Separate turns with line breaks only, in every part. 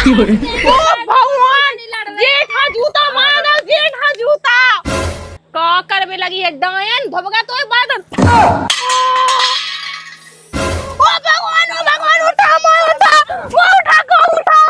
ओ भगवान, जेठा जूता मारा, जेठा जूता का करवे लगी है डायन भबगा तो एक बार ओ भगवान उठा मार उठा वो उठा को उठा।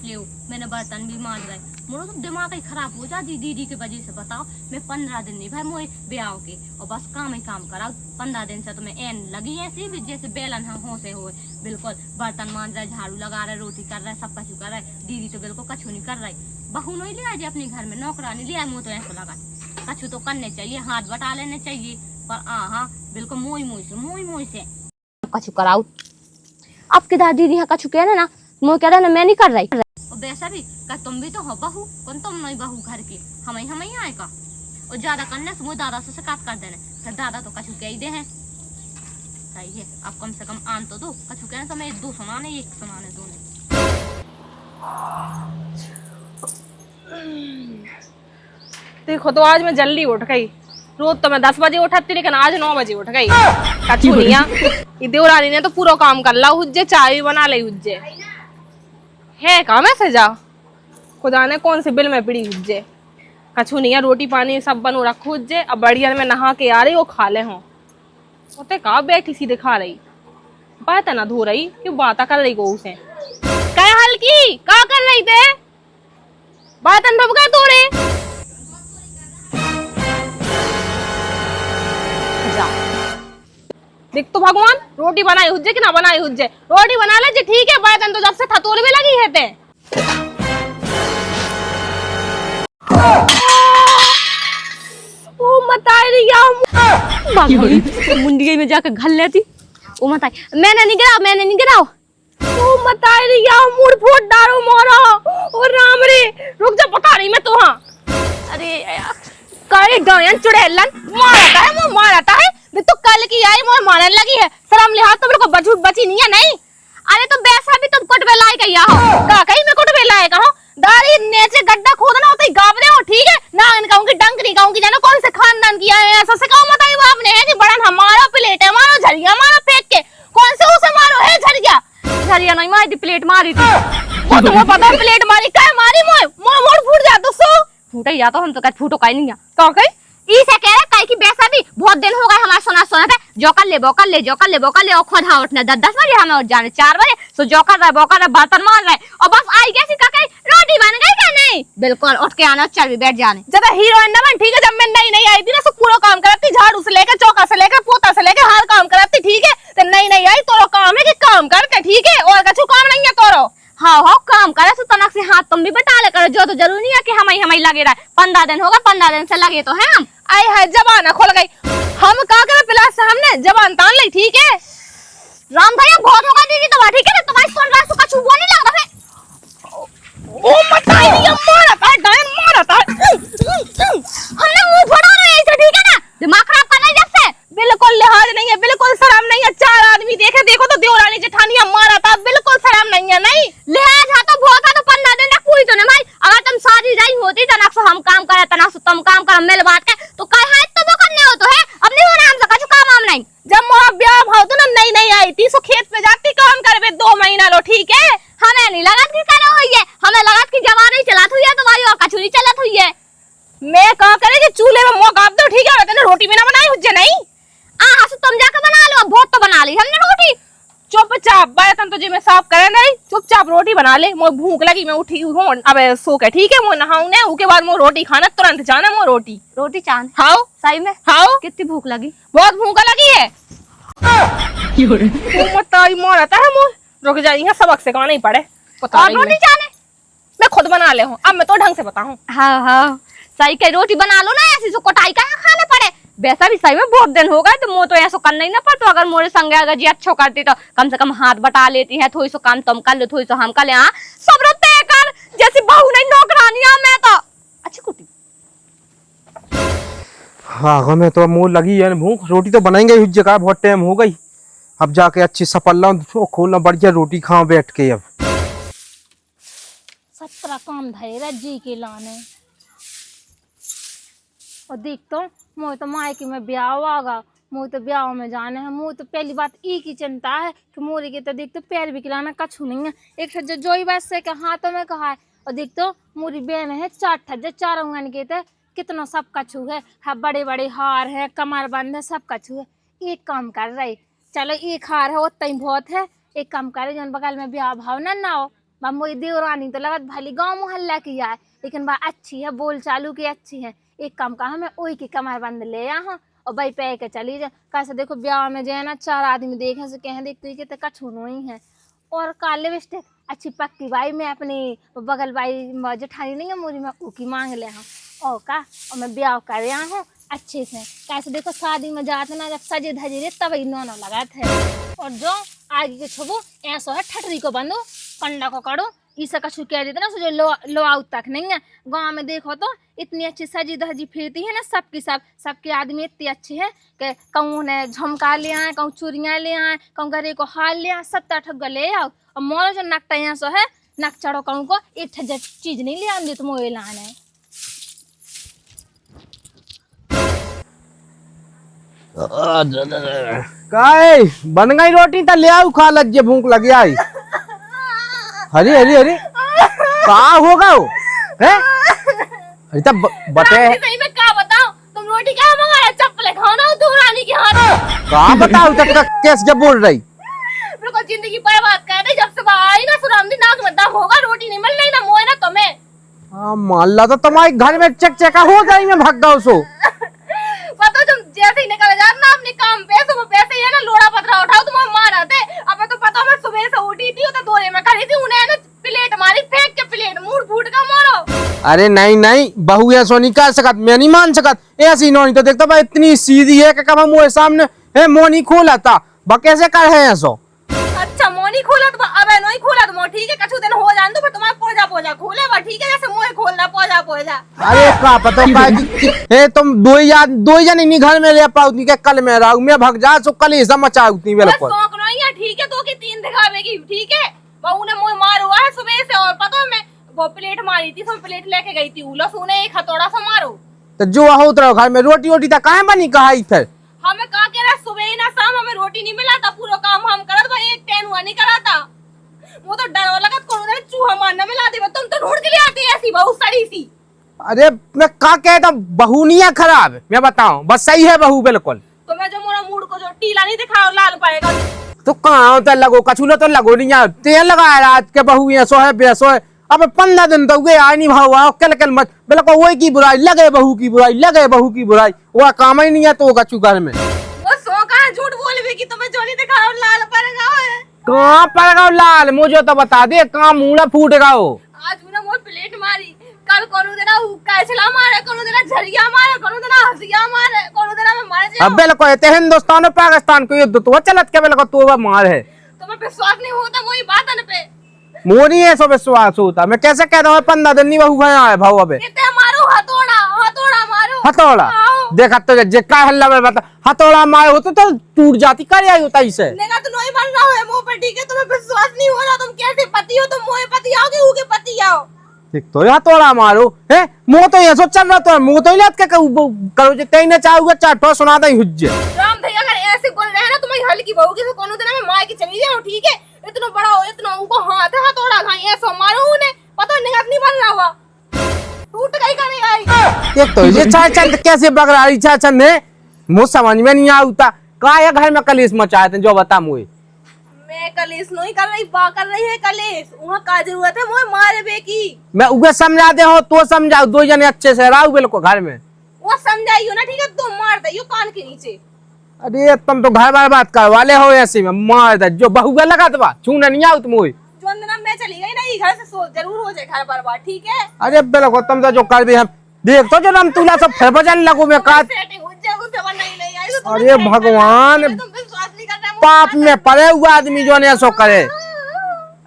ले मैंने बर्तन भी मांज रहे मोरो तो दिमाग ही खराब हो जाती दीदी के वजह से। बताओ मैं 15 दिन नहीं भाई मोए ब्याह के और बस काम ही काम करा 15 दिन से तो मैं एन लगी ऐसी भी जैसे बेलन हो से हो बिल्कुल। बर्तन मांज रहे, झाड़ू लगा रहे, रोटी कर रहे, सब कछु कर रहे। दीदी तो बिल्कुल कछु नहीं कर रही। बहू नहीं ले आए अपने घर में, नौकरानी ले आए। मुँह तो ऐसा लगा कछु तो करने चाहिए, हाथ बटा लेने चाहिए। पर हाँ बिल्कुल मोई से कछु कराऊ। अब के दादी दीदी कछु कह रहे ना मोह कह रहा ना मैं नहीं कर रही। और वैसा भी का तुम भी तो हो बहू, कौन तुम नहीं बहू घर की, हम ही आए का। और ज्यादा करने से मुझे दादा से शिकायत कर देने, फिर दादा तो कछु कह ही दे हैं। सही है, अब कम से कम आन तो दो, कछु कहने तो मैं दो सुनाने एक सुनाने दो।
देखो तो आज मैं जल्दी उठ गई। रोज तो मैं 10 बजे उठती लेकिन आज 9 बजे उठ गई। कछु नहीं देवरानी ने तो पूरा काम कर ला हुज्जे, चाय भी बना ली हुज्जे है काम ऐसे जा खुदा ने कौन से बिल में पड़ी हुज्जे। कछु नहीं रोटी पानी सब बनो रखो हुज्जे। अब बढ़िया में नहा के आ रही वो खा ले हों होते का बैठी सी दिखा रही बात ना धो रही क्यों बात कर रही गो उसे क्या हल्की का कर रही थे बात अनुभव का तोड़े देख तो भगवान रोटी बनाई हुज्जे कि ना बनाई हुज्जे। रोटी बना ले जी ठीक है, बर्तन तो जब से थतोड़ भी लगी है ते। ओ मताई
मुंडी में जाकर घल लेती। ओ मताई मैंने नहीं गिराओ।
ओ मताई मुड़ फुट डारो मोरा। ओ राम रे रुक जा बता रही मैं तो। हाँ अरे काले गायन चुड़ैलन मारता है तो कल की आई मोर मारने लगी है। शर्म लिहाज तो मेरे को बची नहीं है। नहीं अरे तो वैसा भी तुम कुटबे लाए कहिया हो का कहीं मैं कुटबे लाए कहो दारी नीचे गड्ढा खोदना होता ही गाप दे हो ठीक है ना। कहूंगी डंक नहीं कहूंगी जानो कौन से खानदान की है ऐसा से कहो मत वो आपने है कि बड़ा हमारा प्लेट है मारो झरिया मारो फेंक के कौन से उसे मारो है झरिया नहीं मारी थी प्लेट मारी थी वो तुम्हें पता प्लेट मारी क्या मारी मोड़ फूट जा तो सो
फूटा या तो हम तो फूटो का नहीं
का कहीं
इसे कह रहा है कि वैसा भी बहुत दिन हो गए हमारा सोना था जोकर ले और खोदा उठने 10 बजे हमें उठ जाने 4 बजे सो जोकर रहे बर्तन मार रहे और बस आई कैसी का कहीं रोटी बन गई क्या नहीं बिल्कुल उठ के आना चल भी बैठ जाने।
जब हीरोइन ना बन ठीक है, जब मैं नहीं आई थी ना सब पूरा काम कराती झाड़ू से लेकर चौका से लेकर पोता से लेकर हर काम कराती ठीक है। तो नहीं आई तो काम है कि काम करके ठीक है और कछु काम नहीं है तोरो।
हाँ काम करे तो तनक से हाथ तुम भी बटा ले करो जो तो जरूरी नहीं है कि हम लगे रहे। 15 दिन होगा 15 दिन से लगे तो है हम
आई है जबान खोल गई हम का करे पिलास से हमने जबान तान ली ठीक है।
राम भैया बहुत होगा दीदी तो ठीक है ना तुम्हारी सुन रहा कुछ वो नहीं लग रहा है।
ओ मताई ये मारा था
हमने मुंह फोड़ा रहे हैं ठीक है ना दिमाग खराब करना जब से
बिल्कुल लिहाज नहीं है बिल्कुल शर्म नहीं है। 4 आदमी देखे देखो तो देवरानी जेठानी मारा था बिल्कुल शर्म नहीं है। नहीं
लिहाज है तो बहुत है तो 15 दिन तक पूरी तो नहीं भाई अगर तुम सारी रही होती तनक से हम काम करे तनक से तुम काम कर मिल बात के तो कह है तो वो करने हो तो है अब नहीं होना हमसे कुछ काम हम नहीं।
जब मोरा ब्याह भाव तो ना नहीं आई थी सो खेत पे जाती काम करवे 2 महीना लो ठीक है।
हमें नहीं लगा कि करो हुई है हमें लगा कि जवान ही चलात हुई है तुम्हारी और कछु नहीं चलत हुई है।
मैं कहा करे कि चूल्हे में मुंह गाप दो ठीक है तेने रोटी भी ना बनाई हुज्जे नहीं
हाँ सो तुम जाकर बना लो बहुत तो बना ली हमने रोटी।
चुपचाप बर्तन तुझे मैं साफ करे नहीं चुपचाप रोटी बना ले। मुझे भूख लगी मैं उठी हूँ अब सो के ठीक है मैं नहाऊं ने उसके बाद मैं रोटी खाना तुरंत जाना मैं रोटी
चांद
खाओ
सही में
खाओ।
कितनी भूख लगी
बहुत भूख लगी है। मारा था रुक जा यहाँ सबक से नहीं पड़े पता
और रोटी चाने
मैं खुद बना ले हूँ अब मैं तो ढंग से बताऊँ।
हाँ सही कह रोटी बना लो ना ऐसी सो कोटाई का खाना पड़े वैसा भी सही में बहुत दिन हो गए तो मुँह तो ऐसा करना ही ना पड़ता। अगर मोरे संग अगर जी अच्छो करती तो कम से कम हाथ बटा लेती है थोड़ी सो काम तुम कर लो थोड़ी सो हम कर ले। हाँ सब रोते कर जैसी बहू नहीं नौकरानियां मैं तो अच्छी कुटी।
हाँ मैं तो मुँह लगी है भूख रोटी तो बनाएंगे उस जगह बहुत टाइम हो गई। अब जाके अच्छी सपल्ला खोलना बढ़िया रोटी खाओ बैठ के। अब
17 काम धरे जी के लाने और देख तो मोए तो मायके में ब्याह आगा मुँह तो ब्याह में जाना है। मुँह तो पहली बात एक ही चिंता है कि मोरी के तो देख तो पैर भी खिलाना कछु नहीं है। एक जो जोई बात से के हाथों में कहा है और देख तो मोरी बहन है चार ठज्जे चारों गन के थे कितना सब कछु है। हाँ बड़े बड़े हार है कमर बंद है सब कछु है। एक काम कर रही चलो एक हार है उतना ही बहुत है। एक काम करे जो बगल में ब्याह भाव ना हो बा मोरी देवरानी तो लगत भली गाँव मोहल्ला की है लेकिन बा अच्छी है बोल चालू की अच्छी है। एक काम कहा मैं ओई की कमर बंद ले यहाँ और भाई पे के चली जा कैसे देखो ब्याह में जो है ना चार आदमी देखे से कहें देखते कि कछु नहीं है। और काले बिस्टे अच्छी पक्की भाई मैं अपनी बगल भाई जेठानी नहीं है मोरी में ऊकी मांग ले हाँ और का और मैं ब्याह कर रहा हूँ अच्छे से। कैसे देखो शादी में जाते ना जब सजे धजे तभी नौनो लगाते है। और जो आगे के छोबो ऐसा है ठटरी को बंदो कंडा को करो इसे कछु कह देते ना जो लो आउट तक नहीं है। गाँव में देखो तो इतनी अच्छी सजी धजी फिरती है ना सबकी सबके आदमी इतनी अच्छे हैं कि कहूँ ने झुमका ले आए कहूँ चूड़ियाँ ले आए कहूँ गरे को हाल ले आए 70 ले आओ। और मोरो जो नकटा यहाँ सो है नक चढ़ो कहूँ को एक चीज नहीं ले आने तुम वो लाने
काय बन गई रोटी तो ले आओ खा लग भूख लगी आई। अरे अरे अरे कहाँ होगा वो है? अरे तब बते
सही में क्या बताओ तुम रोटी क्या मंगाया चप्पल खाओ ना दुरानी के हाथ
कहाँ बताओ तब तक कैसे जब बोल रही
बिल्कुल जिंदगी बर्बाद कर दे जब से आई ना सुरामदी नाक में दम होगा रोटी नहीं मिल रही ना मोए ना तुम्हें।
हाँ मान ला तो तुम्हारे घर में चका हो जाए मैं भाग जाओ सो
पता तुम जैसे ही निकल जाते ना अपने काम पे सुबह पैसे ही है ना लोड़ा पत्थर उठाओ तुम मार आते। अब तो पता मैं सुबह से उठी थी तो दोरे में खड़ी थी उन्हें ना प्लेट मारी फेंक के प्लेट मुंह फूट का मारो।
अरे नहीं नहीं बहू ऐसा नहीं कर सकत मैं नहीं मान सकत ऐसी नहीं तो देखता भाई इतनी सीधी है कि कब मुँह सामने है मोनी खोला था बा कैसे कर है ऐसा।
अच्छा मोनी खोला तो अब नहीं खोला तो ठीक है कछु दिन हो जान दो फिर तुम्हारा पोजा पोजा खोले बा ठीक है जैसे मुंह खोलना पोजा पोजा।
अरे का पता है तुम दो ही जन नहीं घर में ले पाओ के कल में रहू मैं भग जा सो कल ही मचाऊ बिल्कुल
शौक नहीं है ठीक है तो की 3 दिखावेगी ठीक है बहू ने मुँह मार हुआ है सुबह से। और पता मैं वो प्लेट मारी थी सब प्लेट लेके गई थी उलस उन्हें एक हथौड़ा से मारो
तो जो हो तो घर में रोटी वोटी तक कहाँ बनी कहा फिर
हमें कहा कह रहा सुबह ही ना शाम हमें रोटी नहीं मिला था पूरा काम हम करत भाई एक टैन हुआ नहीं करा था। वो तो डर लगा कौन उधर चूहा मारना मिला दे तुम तो ढूंढ के ले आती है ऐसी बहू सड़ी सी।
अरे मैं का कहता बहू नहीं है खराब मैं बताऊं बस सही है बहू बिल्कुल।
तो मैं जो मोरा मूड को जो टीला नहीं दिखाओ लाल पाएगा
तो कहाँ होता लगो कछुलो तो लगो नहीं यार तेल लगाया रात के बहू ऐसो है बेसो है। अब 15 दिन तो गए आई नहीं भाव कल कल मत बिल्कुल वही की बुराई लगे बहू की बुराई लगे बहू की बुराई वो काम ही नहीं है तो कछु घर में
वो सो का झूठ बोल भी कि तुम्हें जो नहीं दिखाओ लाल पाएगा
कहाँ पर गाओ लाल मुझे तो बता दे कहाँ मुड़ा फूट गाओ।
आज मैंने वो प्लेट मारी कल कोनो देना कैचला मारे कोनो देना झरिया मारे कोनो देना हंसिया मारे कोनो देना मैं मारे
अब बिल्कुल ते हिंदुस्तान और पाकिस्तान को युद्ध तो चलत के बिल्कुल तो मार है
तुम्हें विश्वास नहीं होता वही बात है पे
मोनी ऐसा विश्वास होता मैं कैसे कहता हूँ 15 दिन नहीं बहू गया है भाव अबे
मारो हथौड़ा मारो
हथौड़ा देखा तो जे का हल्ला में बता हथौड़ा मारे होते तो टूट जाती कर आई होता इसे
देखा तो नहीं बन रहा है मुंह पर ठीक है तुम्हें विश्वास नहीं हो रहा तुम कैसे पति हो तुम मोए पति आओ कि उके पति आओ
ठीक तो हथौड़ा मारो है मुंह तो ये सोच चल रहा तो मुंह तो इलाज के करो जे तई ने चाहूगा चाटो सुना दई हुज्जे
राम भैया अगर ऐसे बोल रहे हैं ना तुम्हारी हल्की बहू की तो कोनो दिन मैं मार के चली जाऊं ठीक है इतना बड़ा हो इतना उनको हाथ है हथौड़ा खाई ऐसा मारो उन्हें पता नहीं बन रहा हुआ टूट गई करेगा
एक तो ये चाय चंद कैसे बगड़ा रही चाय चंद है मुझ समझ में नहीं आता का ये घर में कलेश मचाए थे जो बता मुझे
मैं कलेश नहीं कर रही बा कर रही है कलेश वहाँ का जरूरत है मुझे मारे बे की
मैं उगे समझा दे हो तो समझाओ दो जने अच्छे से रहो बिल्कुल घर में
वो समझाइयो ना ठीक है तुम मार दे कान के नीचे।
अरे तुम तो घर बार बात कर वाले हो ऐसे में मार दे जो बहू लगा दबा छूने नहीं आओ तुम
मैं चली गई ना ये घर से जरूर हो जाए घर बर्बाद ठीक है।
अरे बिल्कुल तुम तो जो कर भी हम देख तो जो हम तुला सब फिर बजन लगो में का अरे भगवान पाप में पड़े हुआ आदमी जो ने सो करे।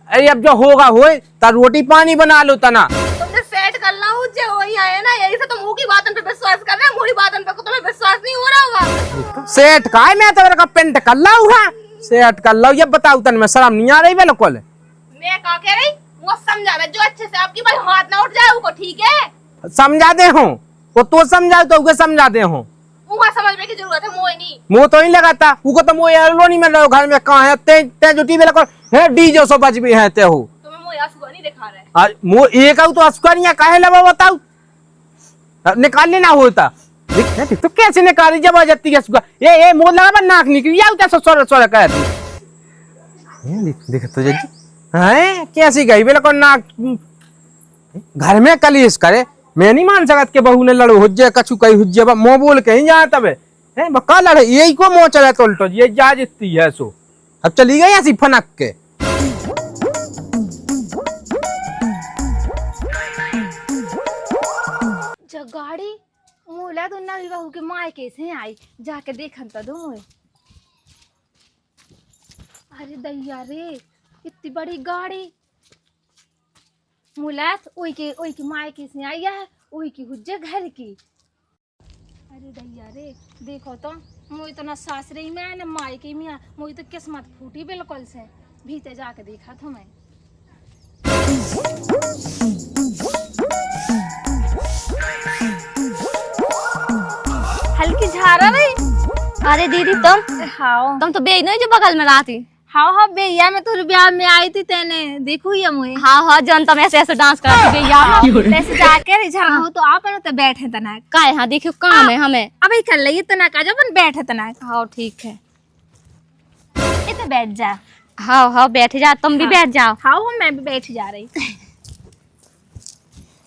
अरे अब जो होगा होए ता रोटी पानी बना लो तना
तुमने सेट कर ला जे वही आए ना यही से तुम की बातन पे विश्वास कर रहे हैं मोरी बातन पे को तुम्हें विश्वास नहीं हो रहा होगा
सेट का है मैं तो मेरे का पेंट कर ला हुआ सेट कर लो ये बताओ तन में शर्म नहीं आ रही बिल्कुल
मैं का कह रही वो समझा रहा जो अच्छे से आपकी भाई हाथ ना उठ जाए वो ठीक है
समझा दे हो वो तो समझाओ तो उसे समझा दे हो
वहाँ समझने की जरूरत है, मोए नहीं।
मुंह तो नहीं लगाता उको तो मुंह यारो नहीं मिल रहा घर में कहाँ है ते ते जो टीवी लगा है डीजे सो बज भी है ते हो
तुम्हें मोए आंसू नहीं दिखा रहा है।
आज मुंह एक आउ तो अस्करिया काहे लगा बताओ निकाल लेना होता देख तो कैसे निकाली जबरदस्ती के सुगा ये मुंह लगा नाक निकली आउ तो सोर सोर कहती देख तो जी हैं कैसी गई बेला को नाक घर में कलेश करे मैं नहीं मान सकत के बहू ने लड़ो हुज्जे कछु कई हुज्जे मुंह बोल के ही जा तबे हैं बका लड़े यही को मुंह चले तो उल्टो ये जा जितती है सो अब चली गई ऐसी फनक के
जब गाड़ी मोला तो नवी बहू के माय कैसे आई जाके देखन तो दो मोए। अरे दैया रे इतनी बड़ी गाड़ी मुलात ओई की माय कैसे आई है ओई की हुज्जे घर की। अरे दैया रे देखो तो मोई तो ना सासरे ही में ना माय के में मोई तो किस्मत फूटी बिल्कुल से भीतर जाके देखा था मैं। हल्की झारा रही।
अरे दीदी तुम तो बे नहीं जो बगल में रहती।
हाँ भैया मैं तो ब्याह में आई थी तेने देखो ये मुझे।
हाँ जन तुम ऐसे ऐसे डांस करती भैया
ऐसे जाके रिझा हो तो आप तो बैठे तना
का है। हाँ देखियो काम है हमें
अभी कर ली तना का जब बैठे तना।
हाँ ठीक है
इतने बैठ जा।
हाँ बैठ जा तुम भी बैठ जाओ।
हाँ मैं भी बैठ जा रही।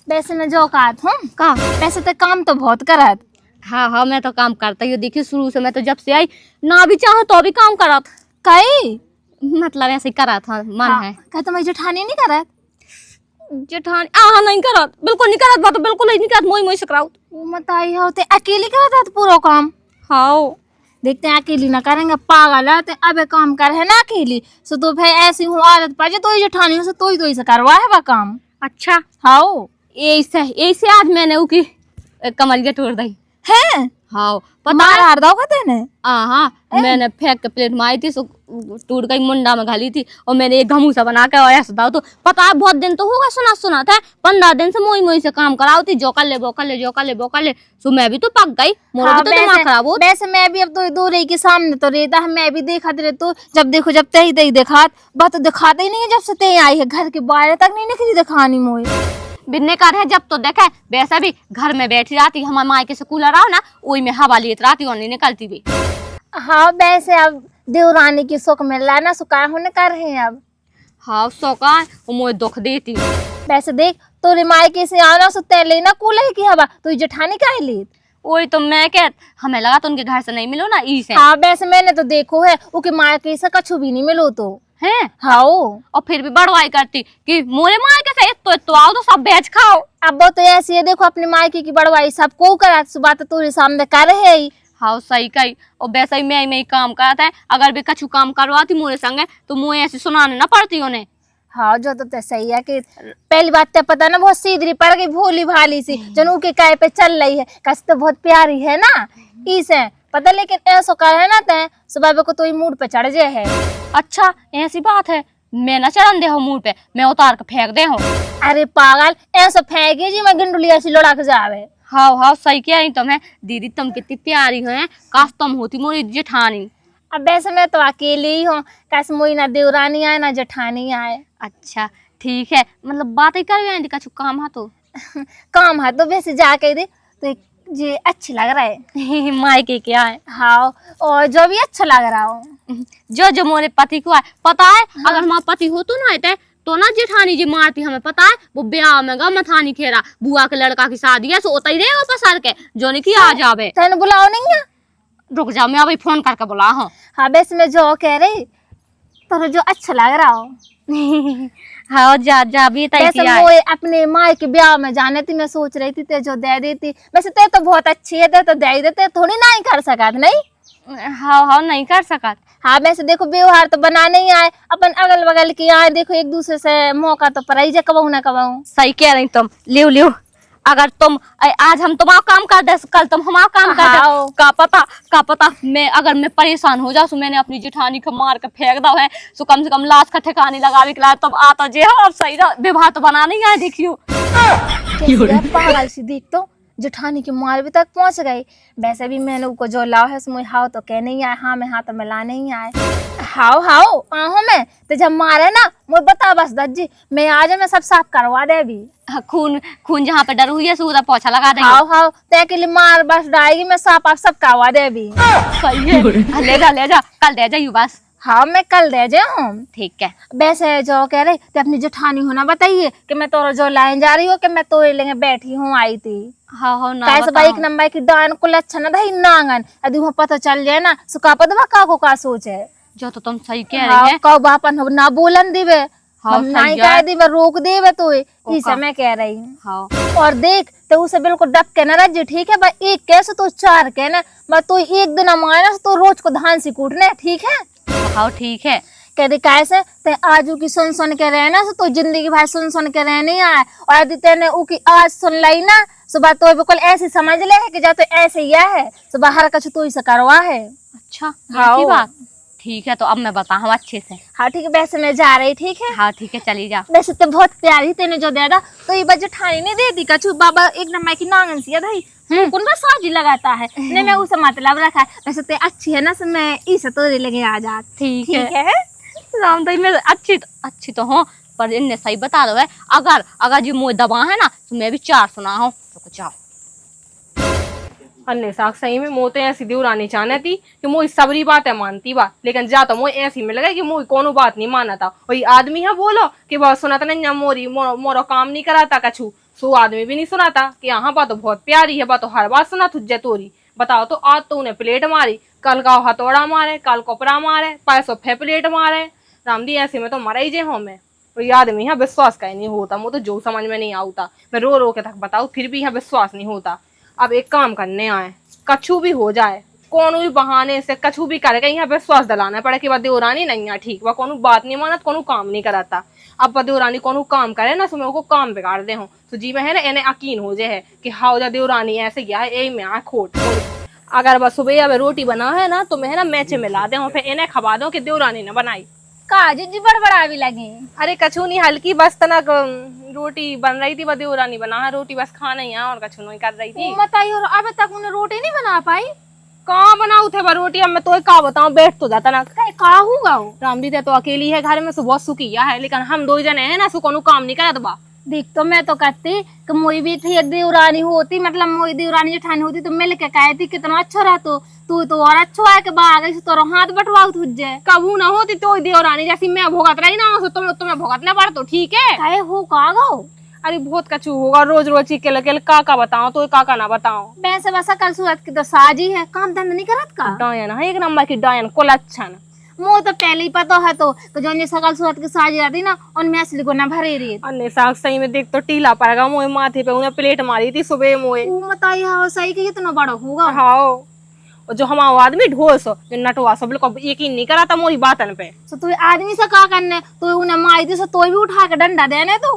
वैसे मैं जो कहा था
का
वैसे तो काम तो बहुत करत।
हाँ मैं तो काम करता ही देखिए शुरू से मैं तो जब से आई ना भी चाहो तो भी काम करा था।
कई
मतलब ऐसे ही करा था मन है।
क्या तुम्हारी जेठानी नहीं करत?
जेठानी नहीं करत बिल्कुल नहीं करत बात बिल्कुल नहीं करत मोई से कराओ।
वो मत आई हो ते अकेली करत है पूरा काम।
हाँ
देखते हैं अकेली ना करेंगे पागल है अब काम कर है ना अकेली सो तो भाई ऐसी हूँ आदत पाजे तो जेठानी से तो ही से करवा है वह काम।
अच्छा
हाँ
ऐसे आज मैंने उसकी कमरिया तोड़ दी
है।
हाँ
पता हार दो कहते ने।
हाँ मैंने फेंक के प्लेट मारी थी सो टूट गई मुंडा में घाली थी और मैंने एक घमूसा बना के और ऐसा दाओ तो पता है बहुत दिन तो होगा सुना था 15 दिन से मोई से काम कराओ थी जो कर ले सो मैं भी तो पक गई मोरा भी तो दिमाग खराब हो।
वैसे मैं भी अब तो दो रही के सामने तो रहता है मैं भी देखा रहे तो जब देखो जब तही दिखात बात तो दिखाते ही नहीं है जब से ते आई है घर के बाहर तक नहीं निकली दिखानी मोई
बिन्ने कर है जब तो देखा वैसा भी घर में बैठी रहती हमारे मायके से कूलर आओ ना वही में हवा लेती रहती और नहीं निकलती भी।
हाँ वैसे अब देवरानी की सुख मिल रहा है ना सुकार होने कर रहे हैं अब।
हाँ सौका वो मुझे दुख देती।
वैसे देख तोरे मायके से आना सो तय लेना कूलर की हवा तो जेठानी का ले
वही तो मैं कह हमें लगा तो उनके घर से नहीं मिलो ना इसे।
हाँ वैसे मैंने तो देखो है उनके मायके से कछु भी नहीं मिलो तो
है।
हाँ
और फिर भी बड़वाई करती कि मोरे मायके से तो आओ तो सब बेच खाओ।
अब वो तो ऐसी है देखो अपने मायके की बड़वाई सबको करा सुबह तो तोरे सामने कर रहे ही।
हाँ सही कही और वैसा ही मैं ही काम कराता है अगर भी कछु काम करवाती मोरे संगे तो मुझे ऐसे सुनाने ना पड़ती उन्हें।
हाँ जो तो सही है कि पहली बात तो पता ना बहुत सीधी पड़ गई भोली भाली सी जनू के काय पे चल रही है कस तो बहुत प्यारी है ना इसे पता लेकिन ऐसा कर है ना तय सुबह को तो मूड पे चढ़ जाए है।
अच्छा ऐसी बात है मैं ना चढ़न दे हो मूड पे मैं उतार के फेंक दे हूँ।
अरे पागल ऐसा फेंके जी मैं गिंडुली ऐसी लड़ा के जावे।
हाँ सही क्या नहीं तुम्हें दीदी तुम कितनी प्यारी हो काश तुम होती मोरी जेठानी।
अब वैसे मैं तो अकेली ही हूँ कैसे मोई ना देवरानी आए ना जेठानी आए।
अच्छा ठीक है मतलब बात ही कर कछु काम है तो
काम है तो वैसे जाके दे तो जी अच्छी लग रहा है
मायके क्या है।
हाँ और जो भी अच्छा लग रहा हो
जो मोरे पति को है पता है। हाँ। अगर हमारा पति हो तो ना तो ना जेठानी जी मारती हमें पता है वो ब्याह में गा मथानी खेरा बुआ के लड़का की शादी है सो होता ही रहेगा पसर के जो नहीं की आ जावे
तेने बुलाओ नहीं है।
रुक जाओ मैं अभी फोन करके बुला।
हाँ वैसे मैं जो कह रही तो जो अच्छा लग रहा हो
हाँ जा भी
मोए अपने माँ के ब्याह में जाने थी मैं सोच रही थी ते जो दे देती वैसे ते तो बहुत अच्छी है ते तो दे देते थोड़ी ना ही कर सका नहीं।
हाँ नहीं कर सका।
हाँ वैसे देखो व्यवहार तो बनाने ही आए अपन अगल बगल की आए देखो एक दूसरे से मौका तो पर ही जा कबहू ना कबहू।
सही कह रही तुम लियो अगर तुम आज हम तुम्हारा काम कर दे कल तुम हमारा काम कर दे का पता मैं अगर मैं परेशान हो जाऊँ मैंने अपनी जेठानी को मार के फेंक दो है सो कम से कम लाश का ठिकाने लगावे के तब आता जे अब सही व्यवहार तो बनाने ही आए देखियो।
पागल सी देख तो जेठानी की मार भी तक पहुंच गई। वैसे भी मैंने उनको जो लाओ है उसमें हाओ तो कह नहीं आए, हाँ में हाँ तो मैं ला नहीं आए। हाओ हाओ आहो मैं तो जब मारे ना मुझे बता बस दज्जी, मैं आज मैं सब साफ करवा दे भी।
खून खून जहाँ पे डर हुई है सूरा पोछा लगा देंगे।
हाओ हाओ ते के लिए मार बस डाएगी, मैं साफ आप सब करवा दे भी।
सही है। ले जा कल दे जाइयो बस।
हाँ मैं कल दे जाऊँ।
ठीक है।
वैसे जो कह रही तो अपनी जेठानी होना बताइए कि मैं तो जो लाइन जा रही हूँ कि मैं तो लेंगे बैठी हूँ आई थी।
हाँ ना
कैसे भाई एक नंबर की डान को लच्छा ना धाई नांगन यदि वहाँ पता चल जाए ना सुखा पदवा काको का सोच है।
जो तो तुम सही कह रही है।
कब बापन हो ना बोलन दिवे
हाँ,
नहीं कह दिवे रोक देवे तो इस समय कह रही हूँ।
हाँ।
और देख तो उसे बिल्कुल डप के ना रज ठीक है भाई, एक कैसे तो चार कहना बस तो एक दिन मायना तो रोज को धान से कूटने ठीक है।
हाँ ठीक है।
कह दे कैसे ते आजू की सुन के रहना तो जिंदगी भाई सुन के रह नहीं आए, और यदि तेने ऊ की आज सुन लाई ना सुबह तो बिल्कुल ऐसे समझ ले है कि जा तो ऐसे ही है सुबह हर कछ तो इसे करवा है।
अच्छा हाँ बात ठीक है, तो अब मैं बताऊँ अच्छे से।
हाँ ठीक है वैसे मैं जा रही ठीक है।
हाँ ठीक है चली जा।
वैसे तो बहुत प्यारी तेने जो दे दा तो ये बजे ठानी नहीं दे दी कछु बाबा एक नंबर की नांगन सी भाई कौन बस साजी लगाता है ने मैं उसे मतलब रखा है। वैसे ते अच्छी है ना से मैं इसे तो लेके आ जा।
ठीक है। राम दई में अच्छी तो हूँ पर इनने सही बता दो है, अगर जो मुँह दबा है ना तो मैं भी 4 सुना हूँ तो जाओ।
अन्य साग सही में मोते ऐसी देवरानी चाहने थी कि मोई सबरी बात है मानती बा, लेकिन जा तो मोई ऐसी मिल गई कि मोई कोनो बात नहीं माना था। वही आदमी है बोलो कि बहुत सुना था नहीं मोरी मोरो काम नहीं कराता कछु, सो आदमी भी नहीं सुना था कि यहाँ बात तो बहुत प्यारी है, बात तो हर बात सुना तुझे तोरी। बताओ तो आज तो उन्हें प्लेट मारी, कल का हथौड़ा मारे, कल कपड़ा मारे, पैसों फे प्लेट मारे। रामदी ऐसे में तो मरा ही जे हो मैं। वही आदमी है विश्वास का ही नहीं होता, मुझे तो जो समझ में नहीं आता मैं रो रो के तक बताऊँ फिर भी यहाँ विश्वास नहीं होता। अब एक काम करने आए कछु भी हो जाए कोनो भी बहाने से कछु भी करके यहाँ विश्वास दिलाना पड़े कि वह देवरानी नहीं है ठीक, वह कोनो बात नहीं मानत कोनो काम नहीं कराता। अब वह देवरानी कोनो काम करे ना तो मैं को काम बिगाड़ दे हूँ तो जी में है ना इन्हें यकीन हो जाए है कि हाँ जा देवरानी ऐसे गया है यही में आ खोट। अगर बस सुबह अब रोटी बना है ना तो मैं है ना मैचे मिला दे हूँ फिर इन्हें खबा दो कि देवरानी ने बनाई।
काजी जी बड़बड़ा भी लगी।
अरे कछु नहीं हल्की बस तना रोटी बन रही थी, वह देवरानी बना है रोटी बस खाना ही है और कछु नहीं कर रही थी।
बताइए और अभी तक उन्हें रोटी नहीं बना पाई।
कहाँ बनाऊ थे वह रोटी, अब मैं तो का बताऊँ बैठ तो जाता ना
कहा होगा
रामदी तो अकेली है घर में सो बहुत सुखिया है, लेकिन हम 2 जने हैं ना सो कोनो काम नहीं करत बा।
देख तो मैं तो कहती कि मोई भी थी देवरानी होती मतलब मोई देवरानी जेठानी होती तो मिल के कहती कितना अच्छा रहतो, तू तो और अच्छा है कि बा गई तोरो हाथ बटवाऊ तुझे
कबू ना होती तो देवरानी जैसी मैं भोगत रही ना सो तुम्हें भोगतना पड़ तो ठीक है।
काहे हो का गो।
अरे बहुत कछु होगा रोज रोज चिकेल के का बताओ तो का ना बताओ।
वैसे बस कल सूरत की तो साजी है काम धंधा नहीं करत का।
डायन है एक नंबर की डायन को लक्षण
मुँह तो पहले ही पता है तो जो सकल सूरत की साजी रहती ना उनमें असली को ना भरे रही।
अन्य साग सही में देख तो टीला पड़ेगा मोए माथे पे उन्हें प्लेट मारी थी सुबह मोए।
बताइए हाँ सही कि इतना बड़ा होगा।
हाँ और जो हमारा आदमी ढोस जो नटवा सब लोग यकीन नहीं करा था मोरी बातन पे।
तो तू आदमी से का करने तो उन्हें मारी थी तो भी उठा के डंडा देने तू।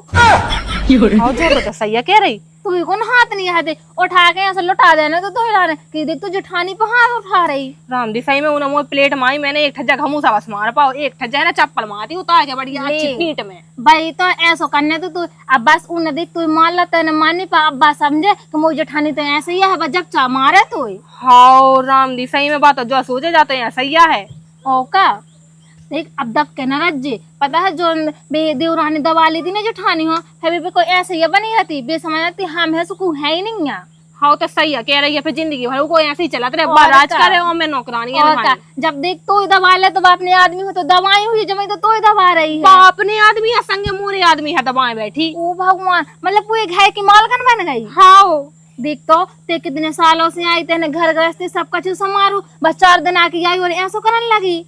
जो तो सही है कह रही
तू कौन हाथ नहीं है उठा के ऐसे लुटा देने तो लाने कि देख तू जेठानी पे हाथ उठा रही।
रामदी सही में उन्हें मोए प्लेट मारी मैंने एक ठज्जा घमूसा बस मार पाओ एक ठज्जा है ना चप्पल मारती उतार के बढ़िया अच्छी पीठ में।
भाई तो ऐसा करने तो तू अब बस उन्हें देख तू मान ला तेने मानी पा अब बस समझे कि मोई जेठानी तो ऐसे ही है जब चा मारे तो।
हाँ रामदी सही में बात जो सोचे जाते हैं सही है।
ओ का देख अब दब के न रज्जे पता है जो देवरानी दबा ली थी ना जेठानी हो फिर भी कोई ऐसे ही बनी रहती बेसमझ रहती हम है सुकू है ही नहीं है।
हाँ तो सही है कह रही है फिर जिंदगी भर को ऐसे ही चलाते रहे बाराज करे और मैं नौकरानी है।
जब देख तो दबा ले तो अपने आदमी हो तो दवाई हुई जमी तो दबा रही है।
अपने आदमी है संगे मोरे आदमी है दबाए बैठी।
ओ भगवान मतलब कोई घर की मालकन बन गई।
हाँ
देख तो ते कितने सालों से आई तेने घर गृहस्थी सब कुछ संभारू बस 4 दिन आके आई और ऐसा करने लगी।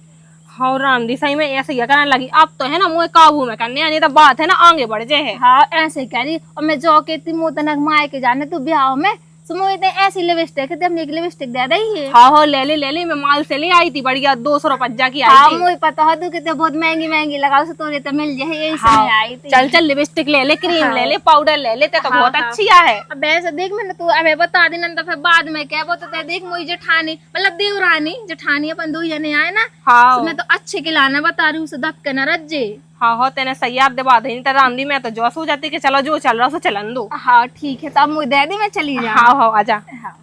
हाँ रामदी सही में ऐसे ही करने लगी अब तो है ना मुझे काबू में करने नहीं तो बात है ना आगे बढ़ जाए है।
हाँ ऐसे ही कह रही और मैं जो कहती मुँह तनक माए के जाने तू ब्याह में सुमोते ऐसी लिपस्टिक है अपनी लिपस्टिक दे रही है।
हाँ हाँ ले ले मैं माल से ले आई थी बढ़िया 250 की आई थी।
मुझे पता है तू कितने बहुत महंगी लगाओ से तोरे तो मिल जाए यही समय आई थी।
चल लिपस्टिक ले ले क्रीम ले ले पाउडर ले ले तो बहुत अच्छी है।
अब ऐसे देख मैंने तू अबे बता दी ना फिर बाद में क्या बोलते देख मुझे जेठानी मतलब देवरानी जेठानी अपन 2 जने आए ना।
हाँ
मैं तो अच्छे खिलाना बता रही हूँ उसे दब के न रज्जे।
हाँ हो तेने सही याद दिवा दी नहीं तो रामदी में तो जोश हो जाती कि चलो जो चल रहा सो चलन दो।
हाँ ठीक है, तो अब मुझे दे दी, मैं चली जाऊँ।
हाँ हाँ आजा।
हाँ।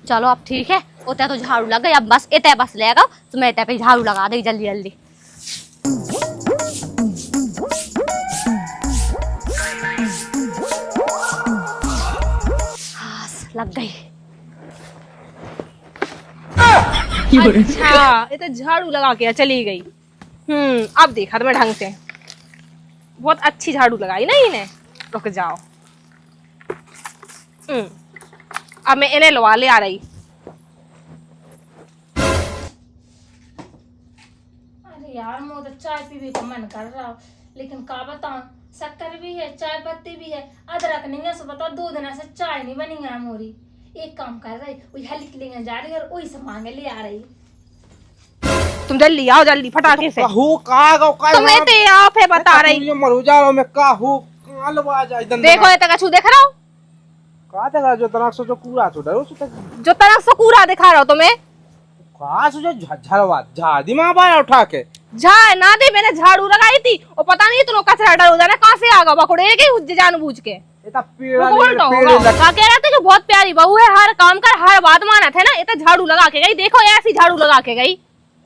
चलो अब ठीक है, उतना तो झाड़ू लग गई, अब बस इतना बस लेगा तो मैं इतना पे झाड़ू लगा दी जल्दी जल्दी। हाँ, लग गई।
अच्छा ये तो झाड़ू लगा के चली गई। अब देखा तुम्हें ढंग से, बहुत अच्छी झाड़ू लगाई ना इन्हें। रुक जाओ, अब मैं इन्हें लवा ले आ रही।
अरे यार मुझे तो चाय पीने का मन कर रहा, लेकिन का बताऊं, शक्कर भी है, चाय पत्ती भी है, अदरक नहीं है। सो बताओ 2 दिन से चाय नहीं बनी है मोरी। एक काम कर रही, वही हल्की लेने जा रही और वही से मांगे ले आ रही।
तुम जल्दी आओ, जल्दी फटाके से।
कहू का गो का
तुम्हें तो आप है बता रही।
ये मरू जा रहा मैं कहू कालवा जा इधर
देखो ये तक कछु देख रहा हो,
का देख रहा जो तना सो जो कूड़ा सो डरो सो तक
जो तरफ से कूड़ा दिखा रहा हो तुम्हें।
का सो जो झरवा झाड़ी मां बाया उठा के
झाड़ ना दे, मैंने झाड़ू लगाई थी और पता नहीं तुम कचरा डर हो जाना कहाँ से आ गया बकड़े के जानबूझ के।
इतना पेड़ा
कह रहा था कि बहुत प्यारी बहू है, हर काम कर हर बात माना थे ना। ये तो झाड़ू लगा के गई, देखो ऐसी झाड़ू लगा के गई।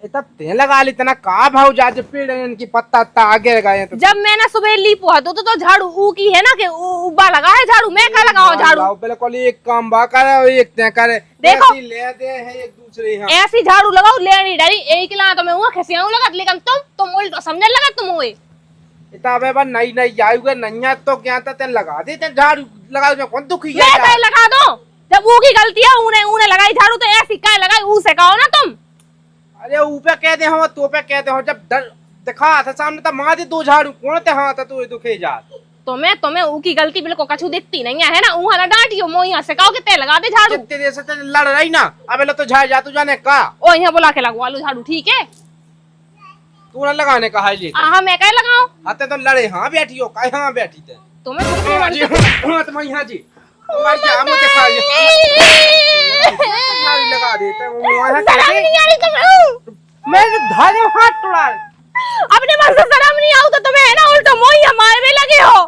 इतना तेल लगा ली तना का भाव जा जो पेड़ इनकी पत्ता ता आगे लगाए तो
जब मैंने सुबह ली पोहा तो झाड़ू ऊ की है ना कि उब्बा लगा है झाड़ू, मैं क्या लगाऊं झाड़ू।
पहले कोई एक काम बा करे एक ते करे,
देखो
ऐसी ले दे है एक दूसरे यहाँ
ऐसी झाड़ू लगाओ ले नहीं डरी एक ला तो मैं वहां खसियाऊं लगा, लेकिन तुम उल्टा समझने लगा तुम हुए।
इतना बे बा नई नई आयुगे नैया तो क्या था तेन लगा दे तेन झाड़ू लगा दे कौन दुखी है
मैं लगा दो, जब ऊ की गलती है ऊने लगाई झाड़ू तो ऐसी काय लगाई ऊ से कहो ना तुम।
अरे ऊपर कह दे हो तो पे कह दे हो, जब दिखा था सामने तो मार दे 2 झाड़ू कौन ते हां था तू दुखे जा।
तुम्हें ऊ की गलती बिल्कुल कछु दिखती नहीं है ना, ऊ ना डांटियो मो यहां से कहो कि ते लगा दे झाड़ू।
जितने देर से तेन लड़ रही ना अबे लो तो झाड़ जा तू जाने का
ओ यहां बुला के लगवा लो झाड़ू, ठीक है।
तू ना लगाने का है जी
हां मैं काय लगाऊं,
आते तो लड़े हां बैठी हो का हां बैठी थे
तुम्हें
जी हां तो मैं यहां जी हमारी जा मुझे खा लगा देते मैं धारे हाथ तोड़ा
अपने मन से शर्म नहीं आऊ तो तुम्हें है ना उल्टा मोहिया मारने लगे हो।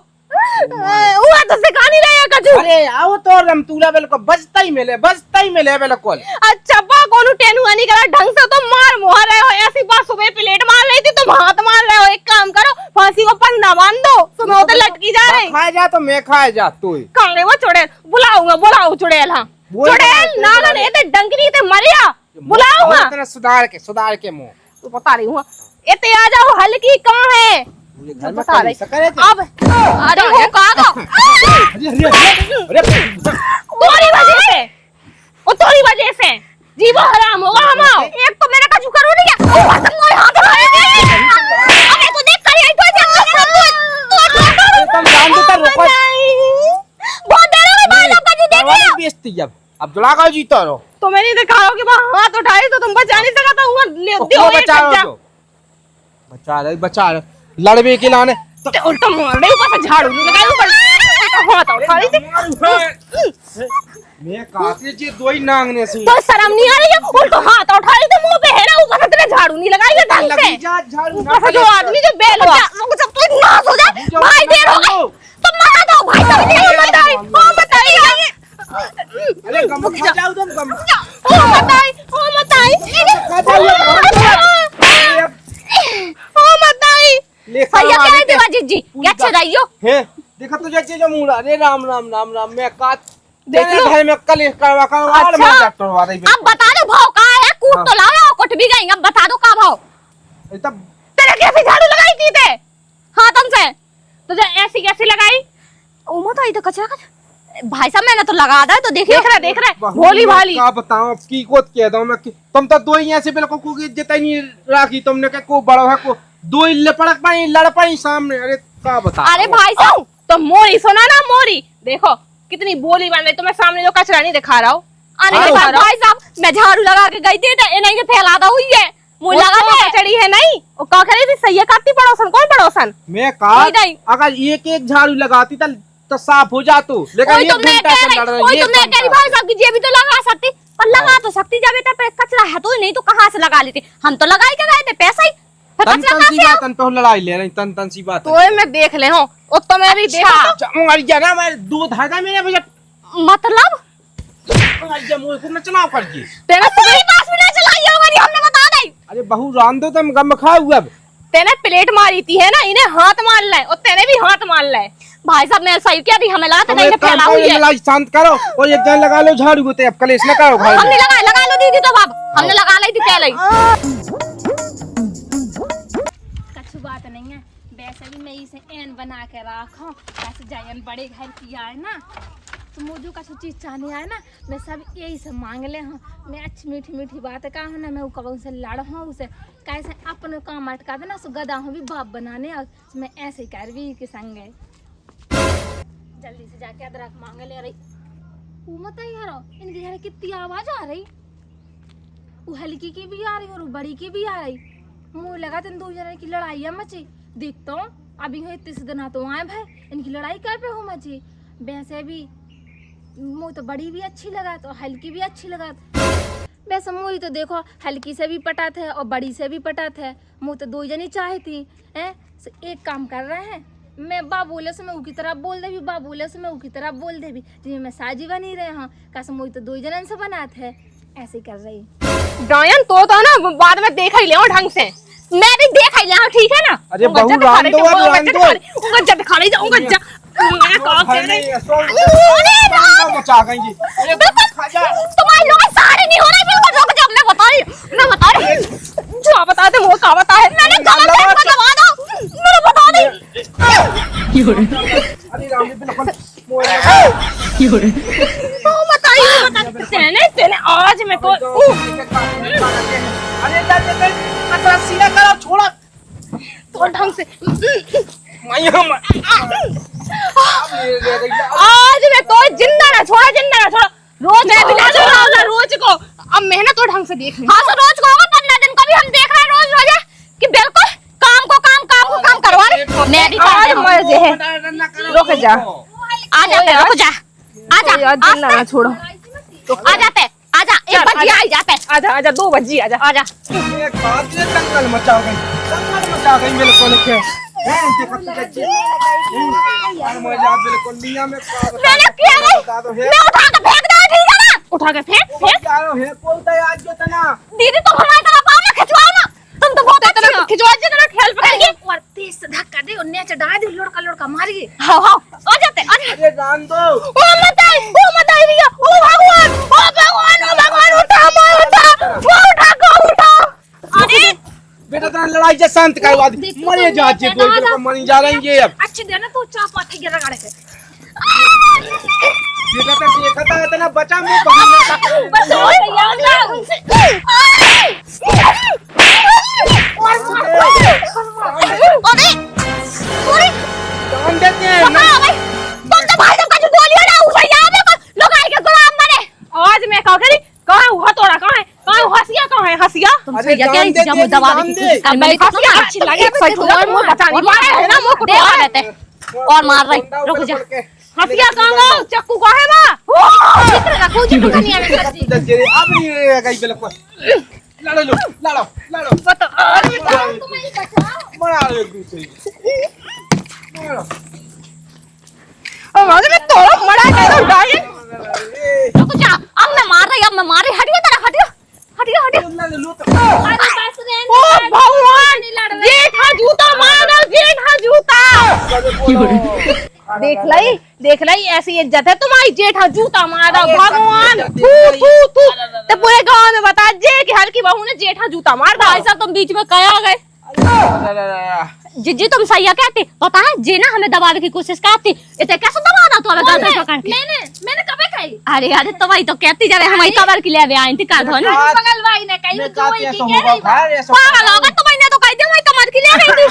हुआ तो सिखा नहीं रहे कछु।
अरे आओ तो रमतूला बिल्कुल बजता ही मिले बिल्कुल।
अच्छा बा कोनो टेनुआ नहीं करा ढंग से तो मार मोह रहे हो, ऐसी बात सुबह प्लेट मार रही थी तुम हाथ मार रहे हो। एक काम करो फांसी को पन्ना बांध दो, सुबह उधर लटकी जा रही।
खाए जा तो मैं खाए जा तू
कांगड़े वो चुड़ैल बुलाऊं चुड़ैल। हाँ चुड़ैल नागन ये ते डंकरी ते मरिया बुलाऊंगा
तेरा सुधार के मुंह
तू बता रही हूँ। इतने आ जाओ, हल्की कहाँ है
घर में
बता रही अब।
अरे वो कहा दो
तोरी वजह से, वो तोरी वजह से जीवो हराम होगा हम। एक तो मैंने कछु करू नहीं है हाथ अबे तू देख कर आई
तुम जान दो तो रुको
बहुत देर हो गई भाई लोग कछु देख लिया
बेइज्जती जब अब्दुल्ला का जीता रहो
तो मैंने देखा हो कि हाथ उठाई तो तुम बचा नहीं सका तो वहां ले दो
बचा रहे लड़वे के लाने
तो उल्टा मार रही ऊपर से झाड़ू नहीं लगाई ऊपर हाथ उठा रही थी।
मैं कासे जी दो ही नांगने से
तो शर्म नहीं आ रही है, उल्टा हाथ उठा रही थी मुंह पे है ना, ऊपर से तेरे झाड़ू नहीं लगाई है ढंग से। ऊपर से जो आदमी जो बेल हो जा सब तो नाश हो जाए भाई। देर हो गई तुम मरा दो भाई, सब नहीं बताइए
अरे गम खा जाओ तुम गम
ओ बताई
खा जाओ
ओ बताई
सैया क्या है देवा जी क्या चराइयो
है देखा तुझे चीज मुड़ा। अरे राम मैं का देखो भाई मैं कल करवा और मैं डॉक्टर वा रही।
अब बता दो भाव का है, कूट तो लाओ कुट भी गई, अब बता दो का भाव।
तब
तेरे कैसे झाड़ू लगाई थी ते हाथन से, तुझे ऐसी कैसी लगाई।
उमो तो आई तो कचरा भाई साहब मैंने तो लगा दा तो देखिए
देख रहा भोली भाली
का बताऊं अब की कोत कह दूं मैं तुम तो दो ही ऐसे बिल्कुल को इज्जत नहीं राखी तुमने के को बड़ा है को दो ही लपड़क पाई लड़ पाई सामने। अरे का बता
अरे भाई साहब
तो मोरी सुना ना मोरी, देखो कितनी बोली बन रही तुम्हें सामने जो कचरा नहीं दिखा रहा हो।
आने के बाद भाई साहब मैं झाड़ू लगा के गई थी तो इन्हें के फैलादा हुई है मुझे लगा
तो कचड़ी है नहीं वो का करे थी सही काटती पड़ोसन कौन पड़ोसन
मैं कहा अगर एक झाड़ू लगाती तो साफ हो जातो, लेकिन
तो मैं कह रही भाई साहब की जेबी तो लगा सकती पर लगा तो सकती जब इतना कचरा है तो नहीं तो कहाँ से लगा लेते, हम तो लगा के गए थे पैसा ही
तन सी बात तन पे लड़ाई ले रही तन सी बात
तो मैं देख ले हूँ और तो मैं भी देखा
मर जाना मैं दूध है मेरे भैया
मतलब
मर जा मुझे को न चलाओ कर जी
तेरा तुम्हारी पास में ना चलाई होगी हमने बता दी।
अरे बहू रान दो तुम गम खा हुआ अब
तेने प्लेट मारी थी है ना, इन्हें हाथ मार ले और तेने भी हाथ मार ले।
भाई साहब ने सही क्या दी हमें लगा तो नहीं फैला हुई है।
लड़ाई शांत करो और ये जन लगा लो झाड़ू को अब कलेश न करो भाई
हमने लगा लो दीदी तो बाप हमने लगा ली थी पहले ही।
कछु बात नहीं है, वैसे भी मैं इसे एन बना के रखा ऐसे जायन बड़े घर की आए ना तो मुझे कछु चीज चाहने आए ना मैं सब यही से मांग ले हूँ। मैं अच्छी मीठी मीठी बात का हूँ ना मैं कब से लड़ हूँ उसे कैसे अपने काम अटका देना सो गदा हूँ भी बाप बनाने और मैं ऐसे कर भी के संग है। जल्दी से जाके अदरक मांग ले रही वो मत यार इनके घर कितनी आवाज आ रही, वो हल्की की भी आ रही और वो बड़ी की भी आ रही। मुँह लगा तुम दो जने की लड़ाई मची देखता हूँ अभी हो इतने से दिन तो आए भाई इनकी लड़ाई कर पे हो मची। वैसे भी मुँह तो बड़ी भी अच्छी लगा तो हल्की भी अच्छी लगा। वैसे मुँह तो देखो हल्की से भी पटा थे और बड़ी से भी पटा थे, मुँह तो दो जनी चाहे थी हैं। एक काम कर रहे हैं मैं बाबूले से मैं की तरफ बोल दे भी बाबूले से मैं की तरफ बोल दे भी जिसमें मैं साजी बनी रहे हाँ कैसे मुँह तो दो जनन से बना थे ऐसे कर रही।
गायन तो ना बाद में देखा ही ले ढंग से मैं भी देखा ही ले ठीक है ना।
अरे बहू रान दो
गज्जा दिखा रही जाऊं गज्जा मैं कहां से
मचा गई जी
तुम्हारे लोग सारे नहीं हो रहे बिल्कुल रुक जाओ मैं बता रही
जो बता दे वो का बता है
मैंने गलत है दबा दो मेरे बता दे।
अरे राम जी बिल्कुल
तो बताइए तेने तेने आज मैं तो
अरे कतरा सीना करो छोड़ा
तो ढंग से आज मैं तो जिंदा ना छोड़ा रोज मैं भी ना छोड़ा रोज को अब मेहनत तो ढंग से देख ली।
हाँ तो रोज को होगा 15 दिन को भी हम देख रहे हैं रोज कि बिल्कुल काम को काम करवा रहे मैं भी
आज मजे है रुक जा
आ जाते रुक जा
यार जिंदा ना छोड़ो
आ जाते आजा 1 बजे आ जाते
आजा 2 बजे आजा
एक बात ये दंगल मचा गई बिल्कुल के बिल्कुल दुनिया में
मैंने किया मैं उठा के फेंक दूं ठीक है ना
उठा के फेंक
है बोलता है आज जो तना
दीदी तुम हमारी तरफ आओ ना खिंचवाओ ना तुम तो बहुत
इतना खिंचवा दे तेरा हेल्प करेंगे
और तेज से धक्का दे और नीचे डाल दे लड़का मारिए।
हाँ आ जाते
अरे जान दो
ओ मत आई रिया ओ भगवान उठा
अरे
बेटा तेरा लड़ाई से शांत करवा दी मरे जाजे कोई को मरी जा रही है अब
अच्छे देना तो चापा थे गिरा गाड़े के
बेटा तो देखा था इतना बचा मैं बहाना
बस हो यार
अरे
जान देते हैं
तुम तो भाई साहब का जो बोलियो ना उसे याद है लोग आए के गुलाम बने
आज मैं कह करी कहां हुआ तोड़ा कहां है हसिया
अरे
क्या क्या जब दबा दे
मैं हसिया अच्छी लगे सच और मुंह बचा नहीं पा रहे है ना मुंह
दे देते और मार रही रुक जा
हसिया कहां गो चक्कू का है मां
चित्र रखो चित्र नहीं आवे सब्जी
अब नहीं गई बिल्कुल लड़ो
बता
तुम ही बचाओ
मरा लो एक दूसरे मारो
अब आज मैं तोड़ा मरा के तो डाइन
रुक जा अब मैं मार रही हटियो तरफ हटियो
अरे बस रहने
ओ भगवान जेठा जूता मारो जेठा जूता देख लई ऐसी इज्जत है तुम्हारी जेठा जूता मारा भगवान तू तो पूरे गांव में बता जे कि हल्की बहू ने जेठा जूता मार
भाई साहब तुम बीच में कया गए जी तुम सही कहते पता है जे ना हमें दबाने की कोशिश करती इतने कैसे दबाना तो हमें गर्दन पकड़ के
मैंने कब खाई
अरे तो वही तो कहती जा रहे हमारी कबर के लिए आई थी कर दो ना
बगलवाई ने कही जो वही की कह रही
पागल होगा तो मैंने तो कह दिया मैं कमर के लिए गई थी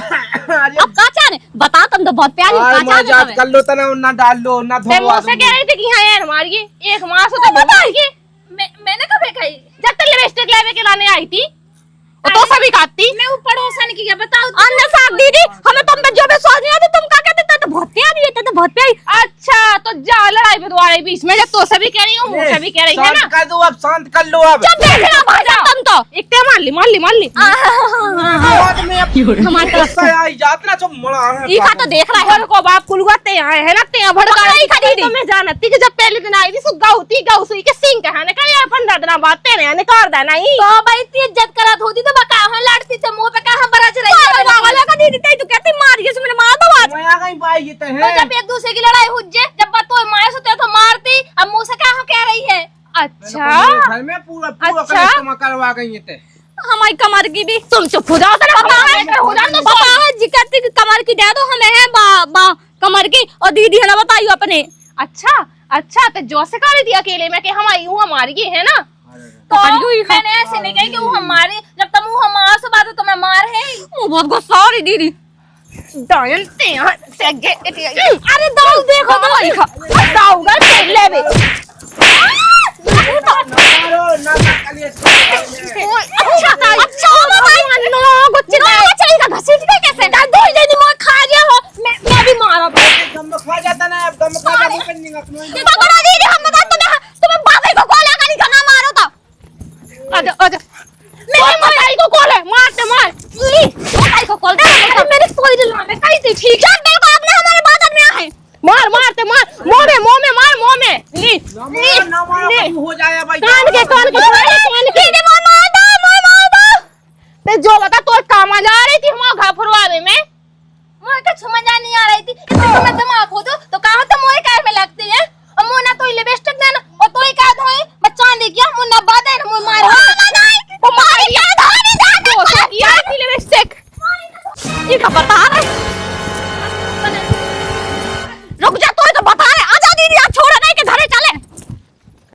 अब का चाह बता तुम तो बहुत प्यारी का चाह
कर लो तना ना डाल लो ना
मैं मुझसे कह रही थी कि हां यार मारिए एक मास होता बताइए
मैंने कब खाई
जब तक लिपस्टिक लेवे के लाने आई थी तो सभी खाती
मैं वो पड़ोसन की बताओ
अन्ना साहब दीदी हमें तुम पे जो भी सोच रही थी तुम क्या कहते थे तो बहुत प्यारी है तो बहुत प्यारी
अच्छा तो जा लड़ाई पे तुम्हारे बीच में जब तो सभी कह रही हूँ मुझसे भी कह रही है ना
कर दो अब शांत कर लो अब
जब देख रहा भाई तुम तो
एक टेमा मार ली
हमारे गुस्सा आई जात ना सब मरा है
ई का तो देख रहा है
को बाप कुलवाते आए है ना ते भड़का रही खड़ी तो मैं जानती कि जब पहले दिन आई थी सो गाउ सुई के सिंह कहने का यार 15 दिन बाद तेरे आने कर देना ही
तो भाई इतनी इज्जत करत होती तो बका हम लड़ती थे मुंह पे का हम बराच रही
वाला का दीदी तू कहती मार के मैंने मार दो आज
मैं आ गई भाई ये तो
तो
है
जब एक दूसरे की लड़ाई हुज्जे जब बात तो मारे सोते तो मारती अब मुंह से क्या हो कह रही है।
अच्छा
घर में पूरा
अच्छा।
कलेक्ट करवा गई ये
हमारी कमर की भी
तुम चुप हो जाओ तेरा हो जाओ तो
पापा है जी कहती कि कमर की दे दो हमें है बा कमर की और दीदी है ना बताइयो अपने।
अच्छा अच्छा तो जो से कर दिया अकेले में कि हम आई हूं हमारी ये है ना
तो मैंने ऐसे नहीं कही कि वो हमारी जब तुम वो हमारे से बात है तो मैं मार है
वो बहुत गुस्सा हो रही दीदी।
डायन ते अरे दाऊ देखो दाऊ गा ले बे अच्छा नो गुच्ची चाहिए का घसीट के कैसे दो दिन मैं खा गया हो मैं भी मारा
गम खा जाता ना अब गम खा जाता नहीं अपने
पकड़ा दीदी हम बता तुम्हें बाबे को कॉल लगा नहीं खाना मारो तो आजा मेरे माई को कॉल है मार माई को कॉल दे मेरे सोई दिल में कहीं थी ठीक है मेरे को आपने हमारे बात में है मार मुंह में मार ली
हो जाए भाई
कान के दीदी मार दो ते जो बता तो काम आ जा रही थी हम घा फुरवावे में
मुझे कुछ समझ नहीं आ रही थी इतने तो मैं दिमाग हो तो कहां तो मोए काय में लगती है और मुंह ना तो लिपस्टिक देना और तो ही का धोए बच्चा दे गया मुंह ना बादे मुंह मार
वो मार क्या धोनी जाते हो यार लिपस्टिक
ये का पता